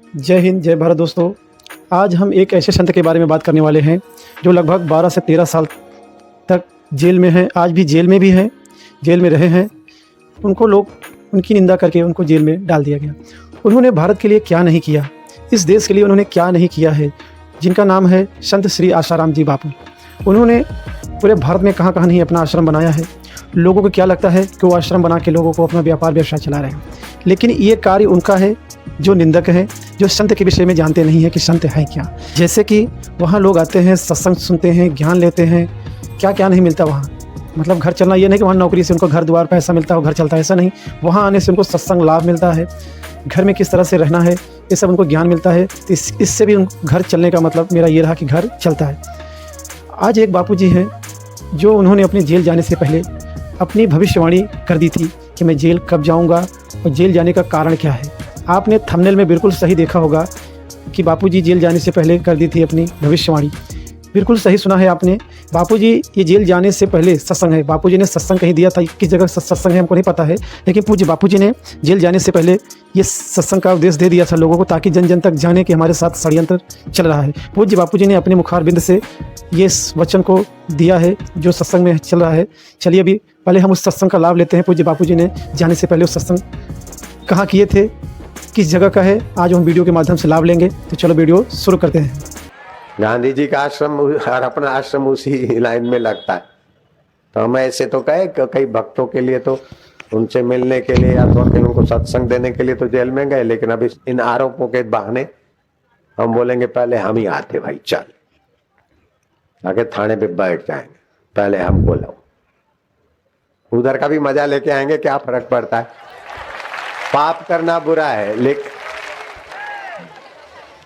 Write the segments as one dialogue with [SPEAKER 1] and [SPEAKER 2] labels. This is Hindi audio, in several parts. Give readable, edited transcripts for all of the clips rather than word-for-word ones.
[SPEAKER 1] जय हिंद, जय भारत दोस्तों। आज हम एक ऐसे संत के बारे में बात करने वाले हैं जो लगभग 12 से 13 साल तक जेल में हैं, आज भी जेल में भी हैं, जेल में रहे हैं। उनको लोग उनकी निंदा करके उनको जेल में डाल दिया गया। उन्होंने भारत के लिए क्या नहीं किया, इस देश के लिए उन्होंने क्या नहीं किया है, जिनका नाम है संत श्री आसाराम जी बापू। उन्होंने पूरे भारत में कहाँ कहाँ नहीं अपना आश्रम बनाया है। लोगों को क्या लगता है कि वो आश्रम बना के लोगों को अपना व्यापार व्यवसाय चला रहे हैं, लेकिन ये कार्य उनका है जो निंदक है, जो संत के विषय में जानते नहीं है कि संत है क्या। जैसे कि वहाँ लोग आते हैं, सत्संग सुनते हैं, ज्ञान लेते हैं, क्या क्या नहीं मिलता वहाँ। मतलब घर चलना ये नहीं कि वहाँ नौकरी से उनको घर द्वार पैसा मिलता है, घर चलता है, ऐसा नहीं। वहाँ आने से उनको सत्संग लाभ मिलता है, घर में किस तरह से रहना है ये सब उनको ज्ञान मिलता है। तो इससे भी घर चलने का मतलब मेरा ये रहा कि घर चलता है। आज एक बापू जी हैं जो उन्होंने अपने जेल जाने से पहले अपनी भविष्यवाणी कर दी थी कि मैं जेल कब जाऊंगा और जेल जाने का कारण क्या है। आपने थंबनेल में बिल्कुल सही देखा होगा कि बापूजी जेल जाने से पहले कर दी थी अपनी भविष्यवाणी। बिल्कुल सही सुना है आपने। बापूजी ये जेल जाने से पहले सत्संग है, बापूजी ने सत्संग कहीं दिया था, किस जगह सत्संग है हमको नहीं पता है, लेकिन पूज्य बापूजी ने जेल जाने से पहले ये सत्संग का उपदेश दे दिया था लोगों को, ताकि जन जन तक जाने कि हमारे साथ षड्यंत्र चल रहा है। पूज्य बापूजी ने अपने मुखारबिंद से ये वचन को दिया है जो सत्संग में चल रहा है। चलिए अभी पहले हम उस सत्संग का लाभ लेते हैं। पूज्य बापूजी ने जाने से पहले उस सत्संग कहाँ किए थे, किस जगह का है, आज हम वीडियो के माध्यम से लाभ लेंगे। तो चलो वीडियो शुरू करते हैं।
[SPEAKER 2] गांधी जी का आश्रम और अपना आश्रम उसी लाइन में लगता है। तो हम ऐसे तो कहे कई भक्तों के लिए तो उनसे मिलने के लिए या तो कहीं उनको सत्संग देने के लिए तो जेल में गए, लेकिन अभी इन आरोपों के बहाने हम बोलेंगे पहले हम ही आते भाई, चल आगे थाने पे बैठ जाएंगे, पहले हमको लो। उधर का भी मजा लेके आएंगे, क्या फर्क पड़ता है। पाप करना बुरा है, लेकिन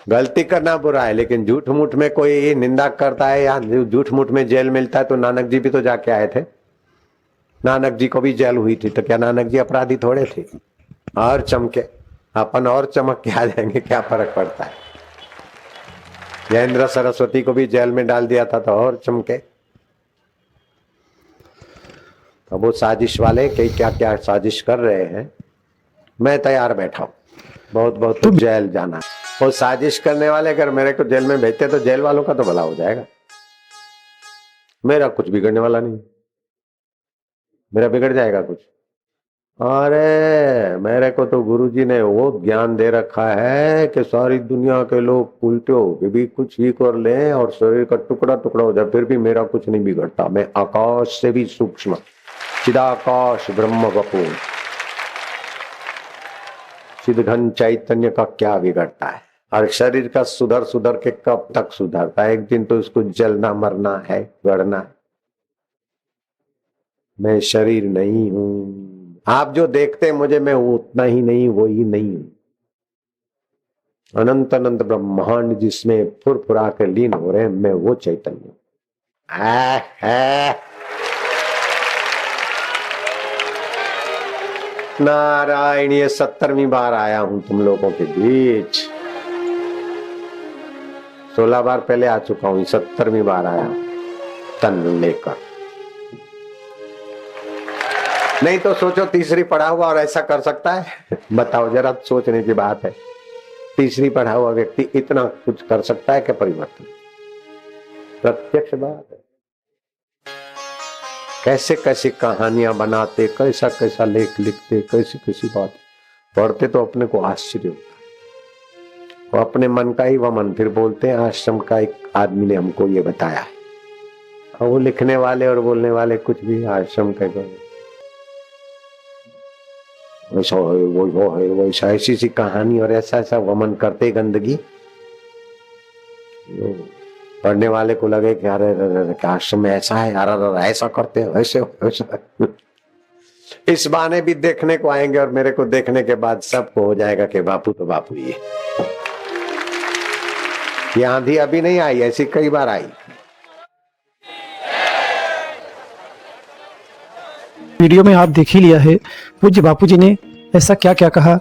[SPEAKER 2] गलती करना बुरा है, लेकिन झूठ मूठ में कोई निंदा करता है या झूठ मूठ में जेल मिलता है। तो नानक जी भी तो जाके आए थे, नानक जी को भी जेल हुई थी, तो क्या नानक जी अपराधी थोड़े थे। और चमके अपन और चमक के आ जाएंगे, क्या फर्क पड़ता है। जयेंद्र सरस्वती को भी जेल में डाल दिया था तो और चमके। तो वो साजिश वाले कई क्या क्या साजिश कर रहे हैं, मैं तैयार बैठा हूं, बहुत बहुत तो जेल जाना। वो साजिश करने वाले अगर मेरे को जेल में भेजते तो जेल वालों का तो भला हो जाएगा, मेरा कुछ बिगड़ने वाला नहीं। मेरा बिगड़ जाएगा कुछ? अरे मेरे को तो गुरुजी ने वो ज्ञान दे रखा है कि सारी दुनिया के लोग उल्टे हो के भी कुछ ही कर लें और शरीर का टुकड़ा टुकड़ा हो जाए, फिर भी मेरा कुछ नहीं बिगड़ता। मैं आकाश से भी सूक्ष्म, चिदाकाश ब्रह्म वपु, चिदघन चैतन्य का क्या बिगड़ता है। और शरीर का सुधर सुधर के कब तक सुधरता है, एक दिन तो इसको जलना मरना है, गड़ना है। मैं शरीर नहीं हूं, आप जो देखते मुझे मैं उतना ही नहीं, वो ही नहीं हूं। अनंत अनंत ब्रह्मांड जिसमें फुरफुरा के लीन हो रहे हैं, मैं वो चैतन्य। नारायण, ये 70वीं बार आया हूं तुम लोगों के बीच। 16 बार पहले आ चुका हूं, 70वीं बार आया तन लेकर। नहीं तो सोचो तीसरी पढ़ा हुआ और ऐसा कर सकता है? बताओ जरा, सोचने की बात है। तीसरी पढ़ा हुआ व्यक्ति इतना कुछ कर सकता है क्या परिवर्तन? प्रत्यक्ष बात है। कैसे कैसे कहानियां बनाते, कैसा कैसा लेख लिखते, कैसी कैसी बात पढ़ते, तो अपने को आश्चर्य होता है। वो अपने मन का ही वह मन फिर बोलते हैं। आश्रम का एक आदमी ने हमको ये बताया है, और वो लिखने वाले और बोलने वाले कुछ भी आश्रम के वैसा है, वो है, वैसा ऐसी सी कहानी और ऐसा ऐसा वमन करते गंदगी। पढ़ने वाले को लगे कि अरे आश्रम में ऐसा है, अरे ऐसा करते हैं, वैसे वैसा। इस बहाने भी देखने को आएंगे और मेरे को देखने के बाद सबको हो जाएगा कि बापू तो बापू ही है। ये आंधी अभी नहीं आई, ऐसी कई बार आई।
[SPEAKER 1] वीडियो में आप देख ही लिया है पूज्य बापूजी ने ऐसा क्या क्या कहा,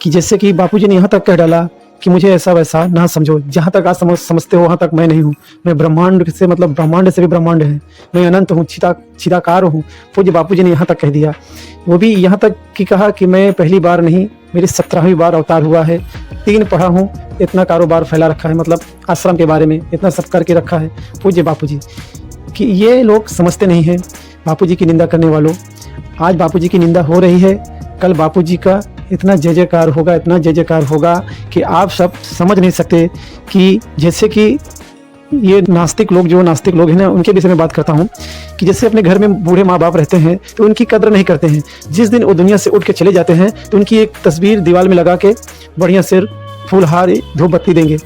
[SPEAKER 1] कि जैसे कि बापूजी ने यहाँ तक कह डाला कि मुझे ऐसा वैसा ना समझो। जहाँ तक आप समझते हो वहाँ तक मैं नहीं हूँ। मैं ब्रह्मांड से, मतलब ब्रह्मांड से भी ब्रह्मांड है। मैं अनंत हूँ, चिदाकार हूँ। पूज्य बापूजी ने यहाँ तक कह दिया। वो भी यहाँ तक कि कहा कि मैं पहली बार नहीं, मेरी 17वीं बार अवतार हुआ है। 3 पढ़ा हूँ, इतना कारोबार फैला रखा है, मतलब आश्रम के बारे में इतना सब करके रखा है पूज्य बापूजी, कि ये लोग समझते नहीं हैं बापूजी की निंदा करने वालों। आज बापूजी की निंदा हो रही है, कल बापूजी का इतना जय जयकार होगा, इतना जय जयकार होगा कि आप सब समझ नहीं सकते। कि जैसे कि ये नास्तिक लोग, जो नास्तिक लोग हैं ना, उनके विषय में बात करता हूँ कि जैसे अपने घर में बूढ़े माँ बाप रहते हैं तो उनकी कदर नहीं करते हैं। जिस दिन वो दुनिया से उठ के चले जाते हैं तो उनकी एक तस्वीर दीवार में लगा के बढ़िया से फूल हार धूप बत्ती देंगे।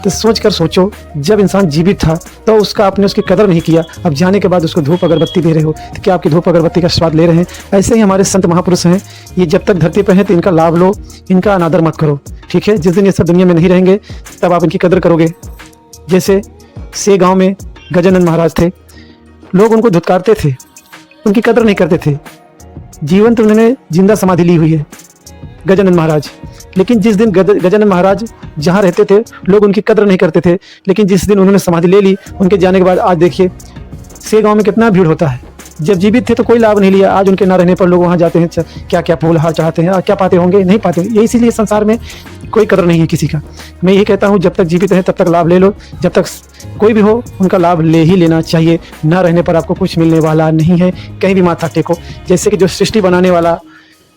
[SPEAKER 1] तो सोच कर सोचो, जब इंसान जीवित था तो आपने उसकी कदर नहीं किया, अब जाने के बाद उसको धूप अगरबत्ती दे रहे हो, तो क्या आपकी धूप अगरबत्ती का स्वाद ले रहे हैं? ऐसे ही हमारे संत महापुरुष हैं, ये जब तक धरती पर हैं तो इनका लाभ लो, इनका अनादर मत करो, ठीक है? जिस दिन ये सब दुनिया में नहीं रहेंगे तब आप इनकी कदर करोगे। जैसे से गांव में गजानन महाराज थे, लोग उनको धुतकारते थे, उनकी कदर नहीं करते थे। जीवन तो उन्होंने जिंदा समाधि ली हुई है गजानन महाराज, लेकिन जिस दिन गजानन महाराज जहाँ रहते थे लोग उनकी कदर नहीं करते थे, लेकिन जिस दिन उन्होंने समाधि ले ली, उनके जाने के बाद आज देखिए से गांव में कितना भीड़ होता है। जब जीवित थे तो कोई लाभ नहीं लिया, आज उनके ना रहने पर लोग वहाँ जाते हैं, क्या क्या फूल हार चाहते हैं, क्या पाते होंगे? नहीं पाते। ये इसीलिए संसार में कोई कदर नहीं है किसी का। मैं यही कहता हूँ, जब तक जीवित है तब तक लाभ ले लो, जब तक कोई भी हो उनका लाभ ले ही लेना चाहिए। ना रहने पर आपको कुछ मिलने वाला नहीं है, कहीं भी माथा टेको। जैसे कि जो सृष्टि बनाने वाला,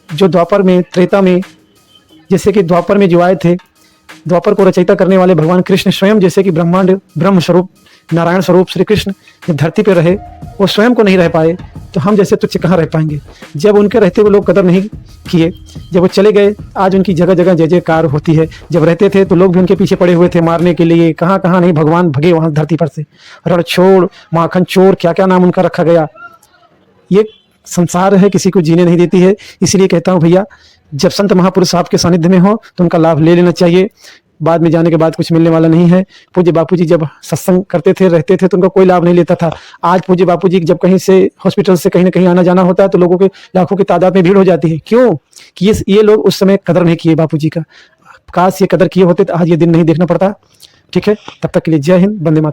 [SPEAKER 1] जो द्वापर में, त्रेता में, जैसे कि द्वापर में जो आए थे, द्वापर को रचयिता करने वाले भगवान कृष्ण स्वयं, जैसे कि ब्रह्मांड ब्रह्म स्वरूप नारायण स्वरूप श्री कृष्ण जब धरती पर रहे, वो स्वयं को नहीं रह पाए, तो हम जैसे तुच्छ कहाँ रह पाएंगे? जब उनके रहते हुए लोग कदर नहीं किए, जब वो चले गए, आज उनकी जगह जगह जय जयकार होती है। जब रहते थे तो लोग भी उनके पीछे पड़े हुए थे मारने के लिए, कहाँ कहाँ नहीं भगवान भगे वहाँ धरती पर से। रणछोड़, माखन चोर, क्या क्या नाम उनका रखा गया। ये संसार है, किसी को जीने नहीं देती है। इसलिए कहता हूँ भैया, जब संत महापुरुष आपके सानिध्य में हो तो उनका लाभ ले लेना चाहिए, बाद में जाने के बाद कुछ मिलने वाला नहीं है। पूज्य बापूजी जब सत्संग करते थे, रहते थे, तो उनका कोई लाभ नहीं लेता था। आज पूज्य बापूजी जब कहीं से हॉस्पिटल से कहीं ना कहीं आना जाना होता है तो लोगों के लाखों की तादाद में भीड़ हो जाती है। क्यों? कि ये लोग उस समय कदर नहीं किए बापूजी का। काश ये कदर किए होते तो आज ये दिन नहीं देखना पड़ता। ठीक है, तब तक के लिए जय हिंद, वंदे मातरम।